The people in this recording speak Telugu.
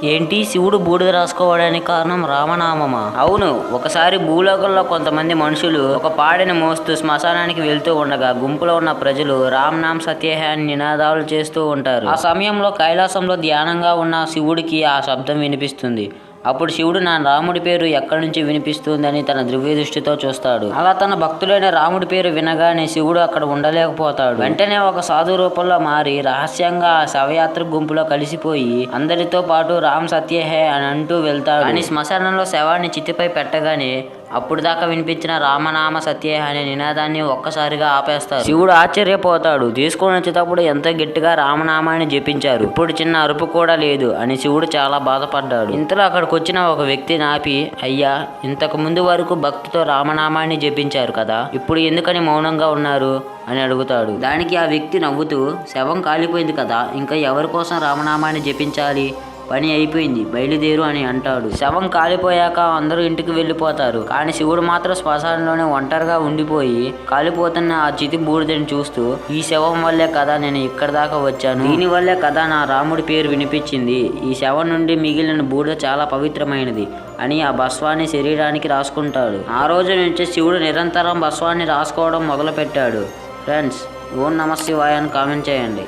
ఏంటి శివుడు బూడిద రాసుకోవడానికి కారణం రామనామమా? అవును, ఒకసారి భూలోకంలో కొంతమంది మనుషులు ఒక పాడెను మోస్తూ శ్మశానానికి వెళ్తూ ఉండగా గుంపులో ఉన్న ప్రజలు రామ్ నామ్ సత్యహే అని నినాదాలు చేస్తూ ఉంటారు. ఆ సమయంలో కైలాసంలో ధ్యానంగా ఉన్న శివుడికి ఆ శబ్దం వినిపిస్తుంది. అప్పుడు శివుడు నా రాముడి పేరు ఎక్కడి నుంచి వినిపిస్తుందని తన దివ్య దృష్టితో చూస్తాడు. అలా తన భక్తులైన రాముడి పేరు వినగానే శివుడు అక్కడ ఉండలేకపోతాడు. వెంటనే ఒక సాధు రూపంలో మారి రహస్యంగా ఆ శవయాత్ర గుంపులో కలిసిపోయి అందరితో పాటు రామ్ సత్యహే అని అంటూ వెళ్తాడు. అని శ్మశానంలో శవాన్ని చితిపై పెట్టగానే అప్పుడు దాకా వినిపించిన రామనామ సత్యహే అనే నినాదాన్ని ఒక్కసారిగా ఆపేస్తారు. శివుడు ఆశ్చర్యపోతాడు. తీసుకొని వచ్చేటప్పుడు ఎంత గట్టిగా రామనామాన్ని జపించారు, ఇప్పుడు చిన్న అరుపు కూడా లేదు అని శివుడు చాలా బాధపడ్డాడు. ఇంతలో అక్కడికి వచ్చిన ఒక వ్యక్తి నాపి, అయ్యా, ఇంతకు ముందు వరకు భక్తితో రామనామాన్ని జపించారు కదా, ఇప్పుడు ఎందుకని మౌనంగా ఉన్నారు అని అడుగుతాడు. దానికి ఆ వ్యక్తి నవ్వుతూ, శవం కాలిపోయింది కదా, ఇంకా ఎవరి కోసం రామనామాన్ని జపించాలి, పని అయిపోయింది, బయలుదేరు అని అంటాడు. శవం కాలిపోయాక అందరూ ఇంటికి వెళ్ళిపోతారు. కానీ శివుడు మాత్రం శ్మశానంలోనే ఒంటరిగా ఉండిపోయి కాలిపోతున్న ఆ చితి బూడిదని చూస్తూ, ఈ శవం వల్లే కదా నేను ఇక్కడి దాకా వచ్చాను, దీని వల్లే కదా నా రాముడి పేరు వినిపించింది, ఈ శవం నుండి మిగిలిన బూడిద చాలా పవిత్రమైనది అని ఆ భస్వాన్ని శరీరానికి రాసుకుంటాడు. ఆ రోజు నుంచి శివుడు నిరంతరం భస్వాన్ని రాసుకోవడం మొదలు పెట్టాడు. ఫ్రెండ్స్, ఓం నమః శివాయ అని కామెంట్ చేయండి.